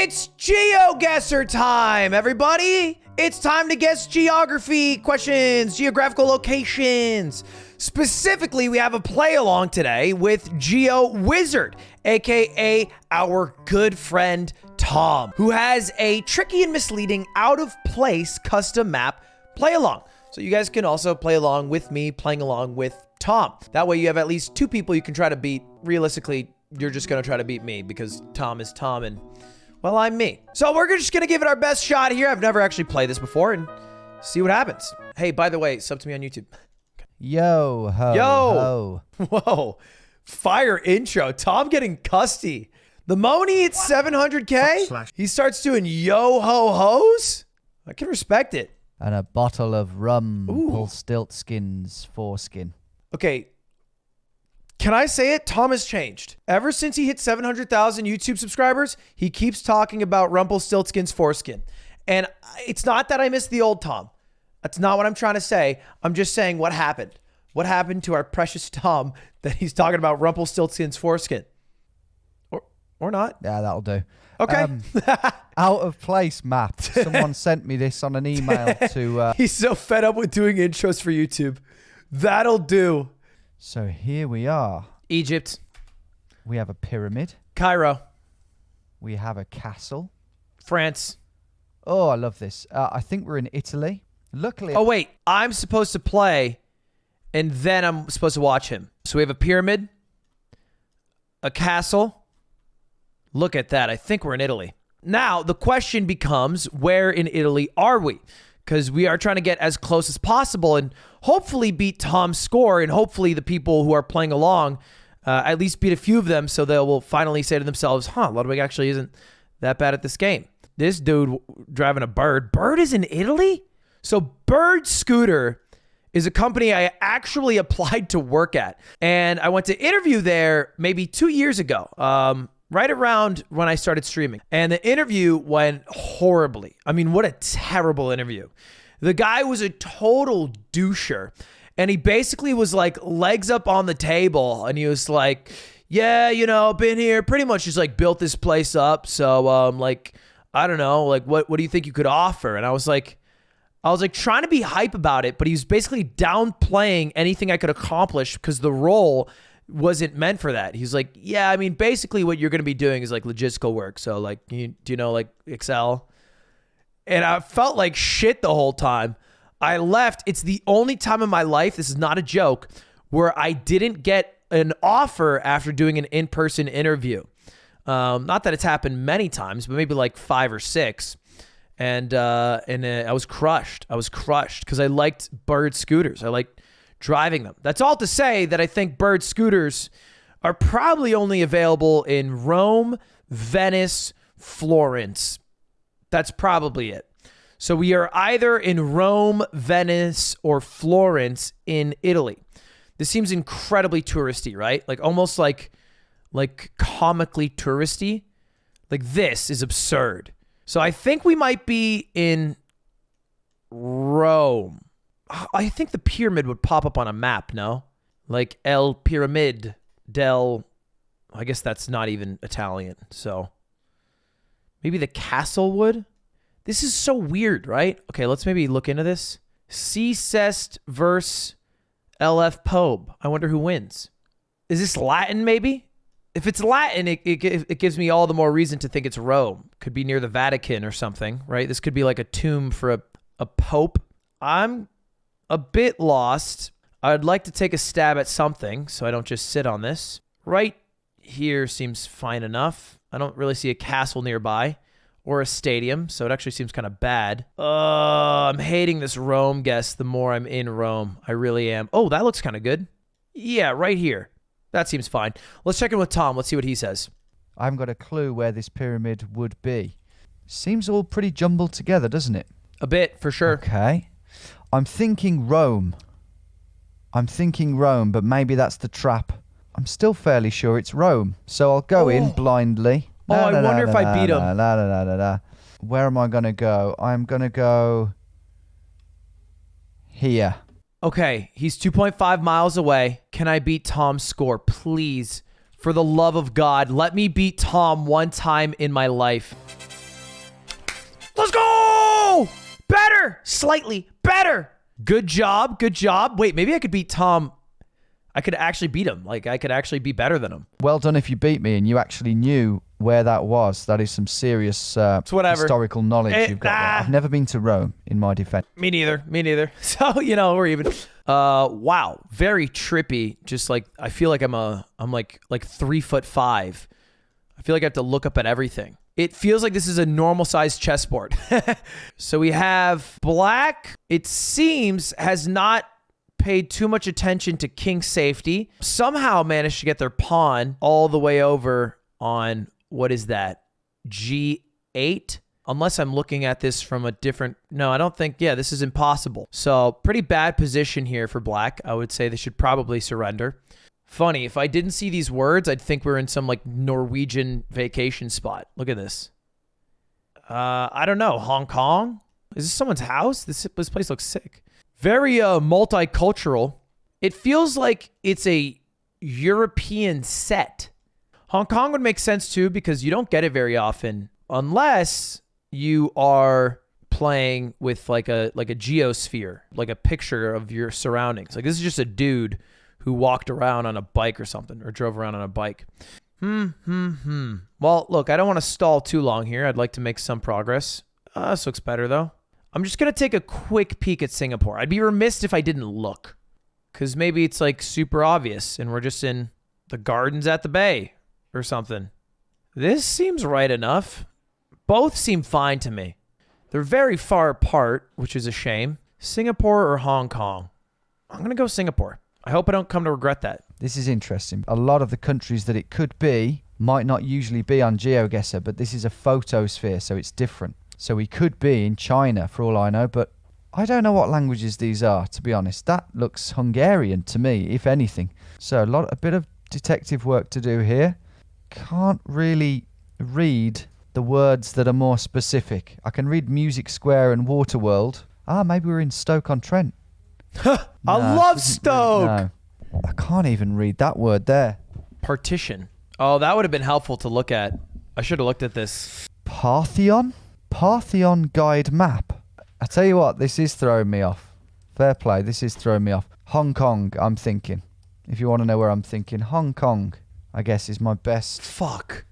It's Geoguessr time, everybody! It's time to guess geography questions, geographical locations. Specifically, we have a play-along today with Geoguessr, aka our good friend Tom, who has a tricky and misleading out-of-place custom map play-along. So you guys can also play along with me, playing along with Tom. That way you have at least two people you can try to beat. Realistically, you're just going to try to beat me because Tom is Tom and, well, I'm me. So we're just going to give it our best shot here. I've never actually played this before and see what happens. Hey, by the way, sub to me on YouTube. Yo ho. Yo. Ho. Whoa. Fire intro. Tom getting custy. The Moni at 700K. He starts doing yo ho ho's. I can respect it. And a bottle of rum, Stiltskin's foreskin. Okay. Can I say it? Tom has changed. Ever since he hit 700,000 YouTube subscribers, he keeps talking about Rumpelstiltskin's foreskin. And it's not that I miss the old Tom. That's not what I'm trying to say. I'm just saying what happened. What happened to our precious Tom that he's talking about Rumpelstiltskin's foreskin? Or not? Yeah, that'll do. Okay. Out of place map. Someone sent me this on an email to... He's so fed up with doing intros for YouTube. That'll do. So here we are. Egypt. We have a pyramid. Cairo. We have a castle. France. Oh, I love this. I think we're in Italy. Luckily... Oh, wait. I'm supposed to play, and then I'm supposed to watch him. So we have a pyramid, a castle. Look at that. I think we're in Italy. Now, the question becomes, where in Italy are we? Because we are trying to get as close as possible and hopefully beat Tom's score, and hopefully the people who are playing along at least beat a few of them so they will finally say to themselves, huh, Ludwig actually isn't that bad at this game. This dude driving a bird. Bird is in Italy? So Bird Scooter is a company I actually applied to work at. And I went to interview there maybe 2 years ago. Right around when I started streaming. And the interview went horribly. I mean, what a terrible interview. The guy was a total doucher. And he basically was like legs up on the table. And he was like, yeah, you know, been here. Pretty much just like built this place up. So like, I don't know, like what do you think you could offer? And I was like trying to be hype about it. But he was basically downplaying anything I could accomplish because the role wasn't meant for that. He's like, yeah, I mean, basically what you're going to be doing is like logistical work. So like, do you know like Excel? And I felt like shit the whole time. I left. It's the only time in my life, this is not a joke, where I didn't get an offer after doing an in-person interview. Not that it's happened many times, but maybe like 5 or 6. And I was crushed. I was crushed because I liked Bird scooters. I liked driving them. That's all to say that I think Bird scooters are probably only available in Rome, Venice, Florence. That's probably it. So we are either in Rome, Venice, or Florence in Italy. This seems incredibly touristy, right? Like almost like comically touristy. Like this is absurd. So I think we might be in Rome. I think the pyramid would pop up on a map, no? Like El Piramide del... I guess that's not even Italian, so... Maybe the castle would? This is so weird, right? Okay, let's maybe look into this. C. Cest versus LF Pobe. I wonder who wins. Is this Latin, maybe? If it's Latin, it gives me all the more reason to think it's Rome. Could be near the Vatican or something, right? This could be like a tomb for a pope. I'm a bit lost. I'd like to take a stab at something so I don't just sit on this. Right here seems fine enough. I don't really see a castle nearby or a stadium, so it actually seems kind of bad. I'm hating this Rome guess the more I'm in Rome. I really am. Oh, that looks kind of good. Yeah, right here. That seems fine. Let's check in with Tom. Let's see what he says. I haven't got a clue where this pyramid would be. Seems all pretty jumbled together, doesn't it? A bit, for sure. Okay. I'm thinking Rome. But maybe that's the trap. I'm still fairly sure it's Rome, so I'll go in blindly. I wonder if I beat him. Where am I going to go? I'm going to go here. Okay, he's 2.5 miles away. Can I beat Tom's score? Please, for the love of God, let me beat Tom one time in my life. better, slightly better. Good job, good job. Wait, maybe I could beat Tom. I could actually beat him. Like, I could actually be better than him. Well done if you beat me and you actually knew where that was. That is some serious historical knowledge you've got there. I've never been to Rome, in my defense. Me neither. Me neither. So, you know, we're even. Wow. Very trippy. Just like, I feel like I'm like 3'5". I feel like I have to look up at everything. It feels like this is a normal sized chessboard. So we have black, it seems, has not paid too much attention to king safety. Somehow managed to get their pawn all the way over on, what is that? G8? Unless I'm looking at this from a different... No, I don't think... Yeah, this is impossible. So pretty bad position here for black. I would say they should probably surrender. Funny, if I didn't see these words, I'd think we're in some like Norwegian vacation spot. Look at this. I don't know. Hong Kong? Is this someone's house? This place looks sick. Very multicultural. It feels like it's a European set. Hong Kong would make sense too because you don't get it very often unless you are playing with like a geosphere, like a picture of your surroundings. Like this is just a dude who walked around on a bike or something, or drove around on a bike. Well, look, I don't want to stall too long here. I'd like to make some progress. This looks better, though. I'm just going to take a quick peek at Singapore. I'd be remiss if I didn't look, because maybe it's, like, super obvious, and we're just in the gardens at the bay or something. This seems right enough. Both seem fine to me. They're very far apart, which is a shame. Singapore or Hong Kong? I'm going to go Singapore. I hope I don't come to regret that. This is interesting. A lot of the countries that it could be might not usually be on Geoguessr, but this is a photosphere, so it's different. So we could be in China for all I know, but I don't know what languages these are, to be honest. That looks Hungarian to me, if anything. So a bit of detective work to do here. Can't really read the words that are more specific. I can read Music Square and Waterworld. Maybe we're in Stoke-on-Trent. I love Stoke. No. I can't even read that word there. Partition. Oh, that would have been helpful to look at. I should have looked at this. Parthenon? Parthenon guide map. I tell you what, this is throwing me off. Fair play, this is throwing me off. Hong Kong, I'm thinking. If you want to know where I'm thinking, Hong Kong, I guess, is my best. Fuck.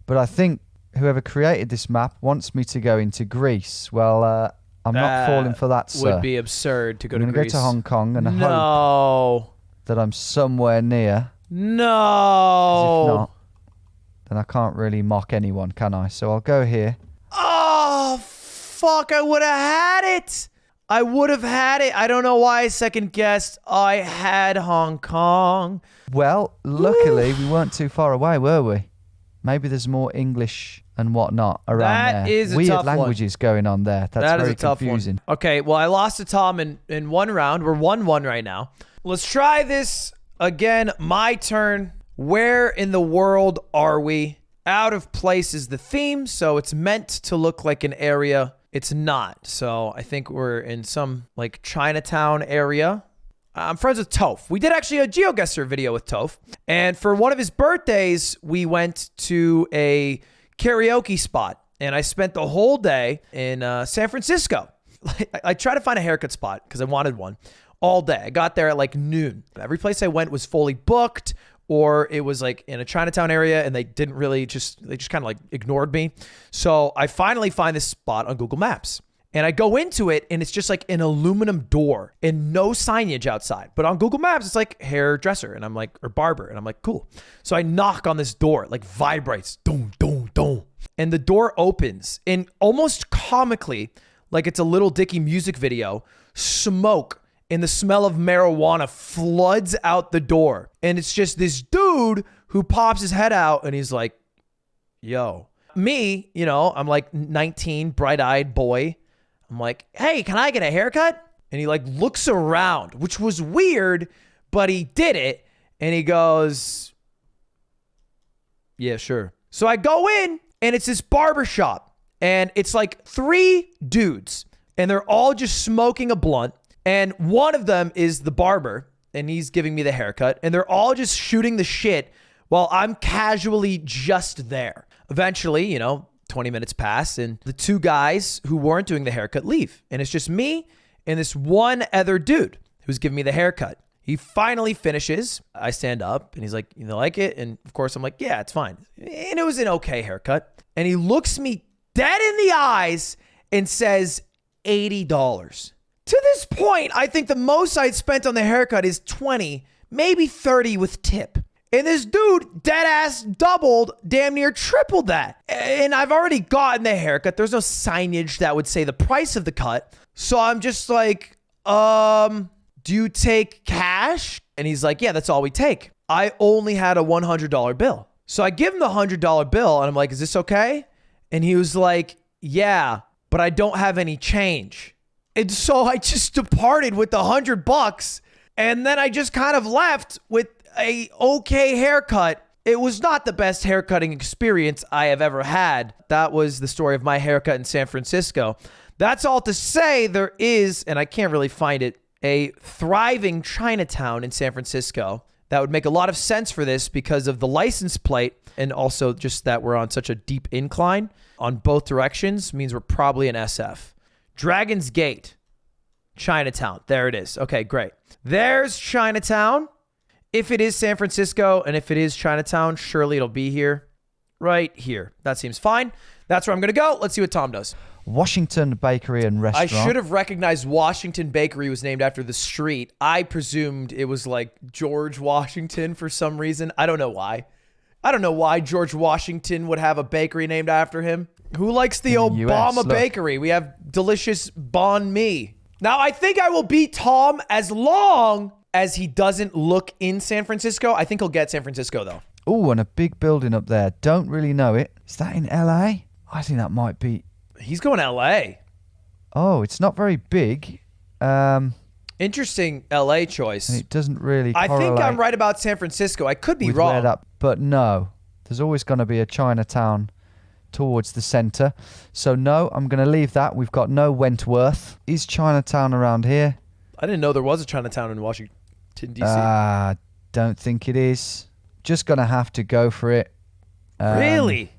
But I think whoever created this map wants me to go into Greece. Well, I'm not falling for that, sir. Would be absurd to go to Greece. I'm going to go to Hong Kong and hope that I'm somewhere near. No. 'Cause if not, then I can't really mock anyone, can I? So I'll go here. Oh, fuck. I would have had it. I would have had it. I don't know why I second guessed. I had Hong Kong. Well, luckily, we weren't too far away, were we? Maybe there's more English and whatnot around there. That is a weird tough languages going on there. That's very confusing. Okay, well, I lost to Tom in one round. We're 1-1 right now. Let's try this again. My turn. Where in the world are we? Out of place is the theme, so it's meant to look like an area. It's not. So I think we're in some like Chinatown area. I'm friends with Toph. We did actually a Geoguessr video with Toph. And for one of his birthdays, we went to a karaoke spot. And I spent the whole day in San Francisco. I tried to find a haircut spot because I wanted one all day. I got there at like noon. Every place I went was fully booked, or it was like in a Chinatown area and they didn't really they just kind of like ignored me. So I finally find this spot on Google Maps. And I go into it and it's just like an aluminum door and no signage outside. But on Google Maps, it's like hairdresser and I'm like, or barber. And I'm like, cool. So I knock on this door, it like vibrates. Dum, dum, dum. And the door opens and almost comically, like it's a Little Dicky music video, smoke and the smell of marijuana floods out the door. And it's just this dude who pops his head out and he's like, yo. Me, you know, I'm like 19, bright-eyed boy. I'm like, hey, can I get a haircut? And he like looks around, which was weird, but he did it. And he goes, yeah, sure. So I go in and it's this barber shop and it's like 3 dudes and they're all just smoking a blunt. And one of them is the barber and he's giving me the haircut and they're all just shooting the shit while I'm casually just there. Eventually, you know, 20 minutes pass, and the two guys who weren't doing the haircut leave. And it's just me and this one other dude who's giving me the haircut. He finally finishes. I stand up and he's like, you like it? And of course I'm like, yeah, it's fine. And it was an okay haircut. And he looks me dead in the eyes and says $80. To this point, I think the most I'd spent on the haircut is 20, maybe 30 with tip. And this dude, dead ass, doubled, damn near tripled that. And I've already gotten the haircut. There's no signage that would say the price of the cut. So I'm just like, do you take cash? And he's like, yeah, that's all we take. I only had a $100 bill. So I give him the $100 bill and I'm like, is this okay? And he was like, yeah, but I don't have any change. And so I just departed with the $100. And then I just kind of left with a okay haircut. It was not the best haircutting experience I have ever had. That was the story of my haircut in San Francisco. That's all to say there is, and I can't really find it, a thriving Chinatown in San Francisco. That would make a lot of sense for this because of the license plate and also just that we're on such a deep incline on both directions means we're probably in SF. Dragon's Gate, Chinatown. There it is. Okay, great. There's Chinatown. If it is San Francisco and if it is Chinatown, surely it'll be here. Right here. That seems fine. That's where I'm going to go. Let's see what Tom does. Washington Bakery and Restaurant. I should have recognized Washington Bakery was named after the street. I presumed it was like George Washington for some reason. I don't know why. I don't know why George Washington would have a bakery named after him. Who likes the Obama Bakery? We have delicious banh mi. Now, I think I will beat Tom as long as he doesn't look in San Francisco. I think he'll get San Francisco, though. Oh, and a big building up there. Don't really know it. Is that in LA? I think that might be. He's going to LA. Oh, it's not very big. Interesting LA choice. And it doesn't really I correlate. think I'm right about San Francisco. I could be with wrong. But no, there's always going to be a Chinatown towards the center. So no, I'm going to leave that. We've got no Wentworth. Is Chinatown around here? I didn't know there was a Chinatown in Washington, D.C. Don't think it is. Just going to have to go for it. Really?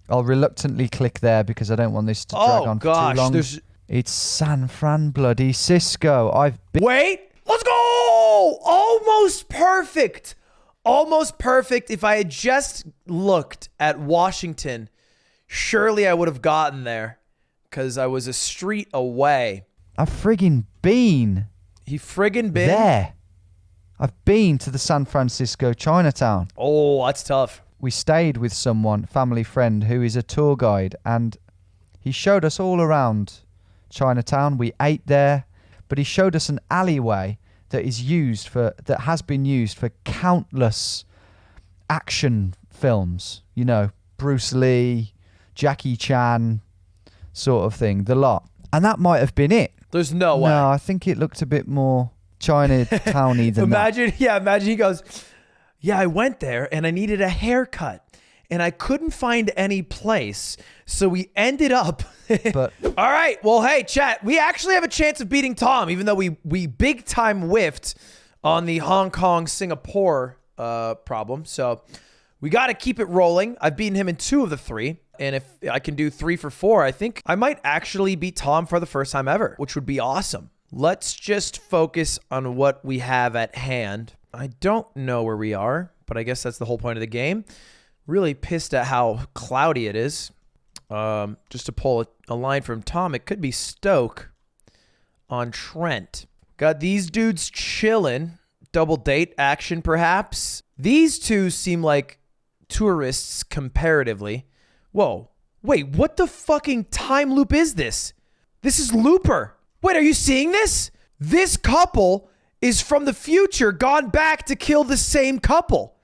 I'll reluctantly click there because I don't want this to drag on for too long. It's San Fran bloody Cisco. Wait, let's go! Almost perfect. Almost perfect. If I had just looked at Washington, surely I would have gotten there because I was a street away. I've friggin' been. He friggin' been? There. I've been to the San Francisco Chinatown. Oh, that's tough. We stayed with someone, family friend, who is a tour guide, and he showed us all around Chinatown. We ate there, but he showed us an alleyway that has been used for countless action films. You know, Bruce Lee, Jackie Chan, sort of thing, the lot. And that might have been it. There's no way. No, I think it looked a bit more Chinatowny than that. Yeah, imagine he goes, yeah, I went there and I needed a haircut and I couldn't find any place. So we ended up. But all right. Well, hey, chat, we actually have a chance of beating Tom, even though we big time whiffed on the Hong Kong, Singapore problem. So we got to keep it rolling. I've beaten him in 2 of the 3. And if I can do 3 for 4, I think I might actually beat Tom for the first time ever, which would be awesome. Let's just focus on what we have at hand. I don't know where we are, but I guess that's the whole point of the game. Really pissed at how cloudy it is. Just to pull a line from Tom, it could be Stoke on Trent. Got these dudes chilling. Double date action, perhaps. These two seem like tourists comparatively. Whoa. Wait, what the fucking time loop is this? This is Looper. Wait, are you seeing this? This couple is from the future gone back to kill the same couple.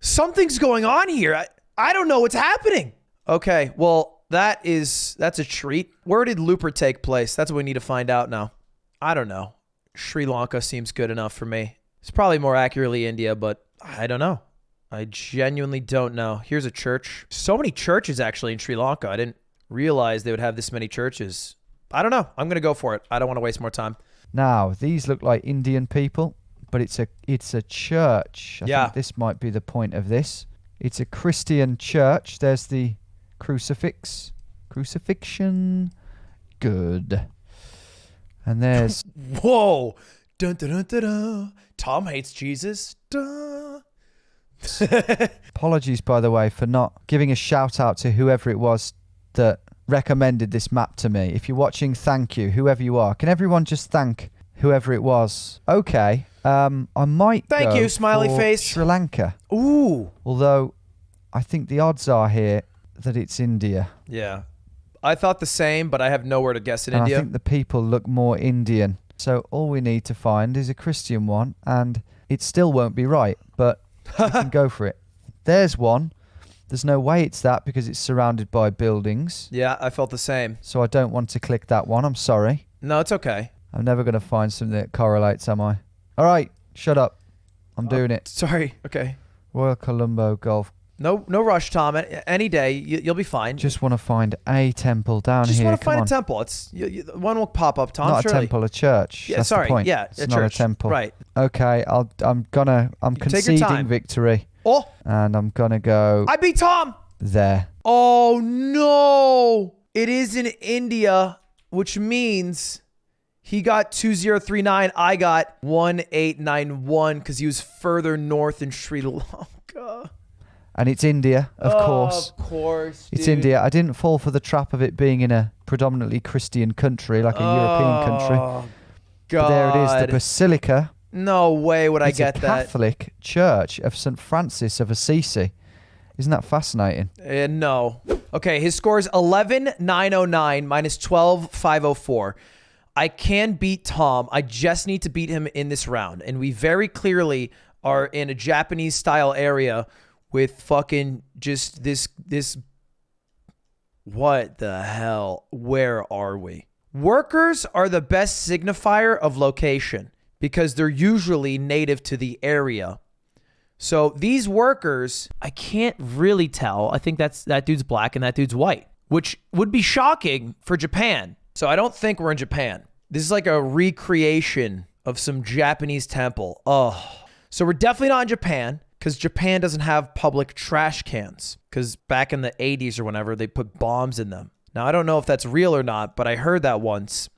Something's going on here. I don't know what's happening. Okay, well, that's a treat. Where did Looper take place? That's what we need to find out now. I don't know. Sri Lanka seems good enough for me. It's probably more accurately India, but I don't know. I genuinely don't know. Here's a church. So many churches actually in Sri Lanka. I didn't realize they would have this many churches. I don't know. I'm going to go for it. I don't want to waste more time. Now, these look like Indian people, but it's a church. I think this might be the point of this. It's a Christian church. There's the Crucifixion. Good. And there's... Whoa. Dun, dun, dun, dun, dun. Tom hates Jesus. Dun. Apologies, by the way, for not giving a shout out to whoever it was that recommended this map to me. If you're watching, thank you, whoever you are. Can everyone just thank whoever it was? Okay. I might Thank go you, smiley for face. Sri Lanka. Ooh. Although I think the odds are here that it's India. Yeah. I thought the same, but I have nowhere to guess in And India. I think the people look more Indian. So all we need to find is a Christian one, and it still won't be right, but we can go for it. There's one. There's no way it's that because it's surrounded by buildings. Yeah, I felt the same. So I don't want to click that one. I'm sorry. No, it's okay. I'm never going to find something that correlates, am I? All right, shut up. I'm doing it. Sorry. Okay. Royal Colombo Golf. No rush, Tom. Any day, you'll be fine. Just want to find a temple down Just here. want to find Come a temple. It's one will pop up, Tom. Not surely. a temple, a church. Yeah, That's sorry. the point. Yeah, it's a not church. a temple. Right. Okay, I'm Take your conceding time. victory, Oh, and I'm gonna go I beat Tom. there. Oh no! It is in India, which means he got 2039. I got 1891 because he was further north in Sri Lanka. And it's India, of course. Of course, It's dude. India. I didn't fall for the trap of it being in a predominantly Christian country, like a European country. Oh, God. But there it is, the Basilica. No way would I It's get a that. Catholic church of St. Francis of Assisi. Isn't that fascinating? No. Okay, his score is 11,909 minus 12,504. I can beat Tom. I just need to beat him in this round. And we very clearly are in a Japanese style area with fucking just this. What the hell? Where are we? Workers are the best signifier of location because they're usually native to the area. So these workers, I can't really tell. I think that dude's black and that dude's white, which would be shocking for Japan. So I don't think we're in Japan. This is like a recreation of some Japanese temple. Oh, so we're definitely not in Japan because Japan doesn't have public trash cans because back in the 80s or whenever they put bombs in them. Now, I don't know if that's real or not, but I heard that once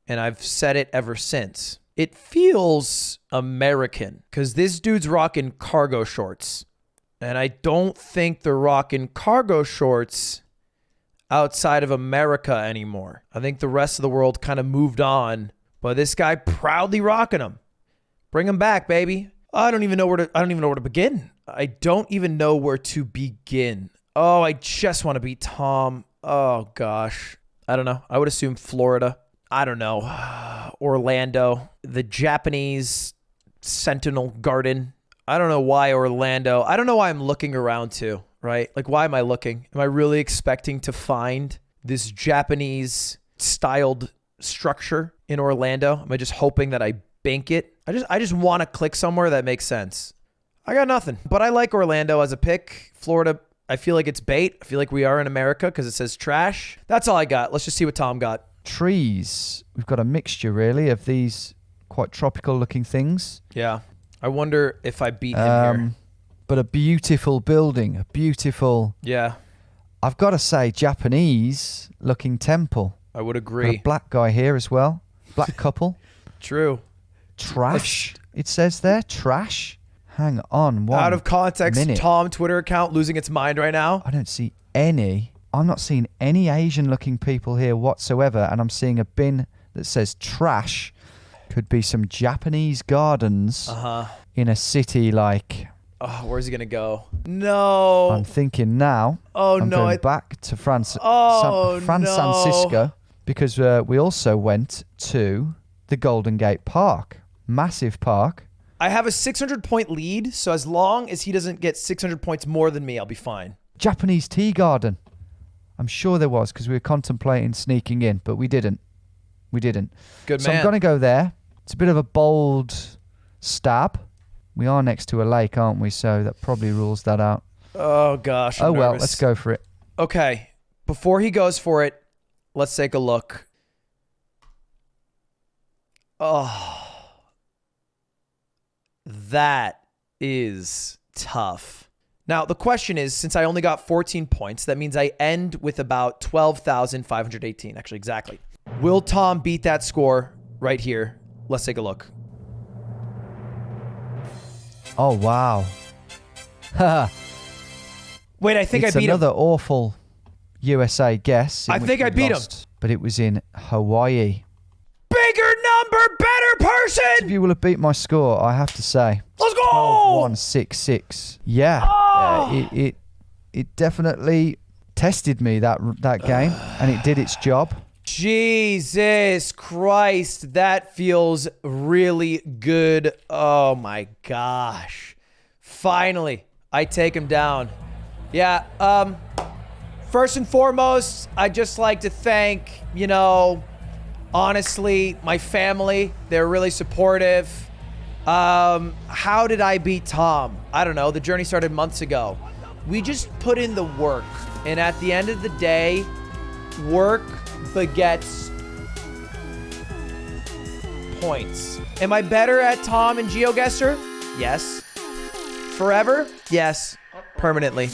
and I've said it ever since. It feels American because this dude's rocking cargo shorts. And I don't think they're rocking cargo shorts outside of America anymore. I think the rest of the world kind of moved on, but this guy proudly rocking them. Bring them back, baby. I don't even know where to begin. I don't even know where to begin. Oh, I just want to beat Tom. Oh gosh. I don't know. I would assume Florida. I don't know. Orlando, the Japanese Sentinel Garden. I don't know why Orlando. I don't know why I'm looking around too, right? Like, why am I looking? Am I really expecting to find this Japanese styled structure in Orlando? Am I just hoping that I bank it? I just want to click somewhere that makes sense. I got nothing, but I like Orlando as a pick. Florida, I feel like it's bait. I feel like we are in America because it says trash. That's all I got. Let's just see what Tom got. Trees. We've got a mixture, really, of these quite tropical looking things. Yeah. I wonder if I beat him here. But a beautiful building, a beautiful... Yeah, I've got to say, Japanese looking temple. I would Got agree. a black guy here as well. Black couple. True. Trash. It says there, trash. Hang on one Out of context, minute. Tom Twitter account losing its mind right now. I don't see any. I'm not seeing any Asian looking people here whatsoever. And I'm seeing a bin that says trash. Could be some Japanese gardens in a city like... Oh, where's he going to go? No. I'm thinking now. Oh, I'm no. going back to France. Oh, San no. Francisco. Because we also went to the Golden Gate Park. Massive park. I have a 600-point lead, so as long as he doesn't get 600 points more than me, I'll be fine. Japanese tea garden. I'm sure there was because we were contemplating sneaking in, but we didn't. We didn't. Good So man. I'm going to go there. It's a bit of a bold stab. We are next to a lake, aren't we? So that probably rules that out. Oh, gosh. I'm well, nervous. let's go for it. Okay. Before he goes for it, let's take a look. Oh. That is tough. Now, the question is, since I only got 14 points, that means I end with about 12,518. Actually, exactly. Will Tom beat that score right here? Let's take a look. Oh, wow. Wait, I think It's I beat another him. awful USA guess. I think I beat him. But it was in Hawaii. Bigger number, better person! If you will have beat my score, I have to say. Let's go! 166. Yeah. Oh! It definitely tested me, that game, and it did its job. Jesus Christ, that feels really good. Oh my gosh. Finally, I take him down. Yeah, first and foremost, I'd just like to thank, honestly, my family. They're really supportive. How did I beat Tom? I don't know. The journey started months ago. We just put in the work. And at the end of the day, work begets points. Am I better at Tom and Geoguessr? Yes. Forever? Yes. Permanently.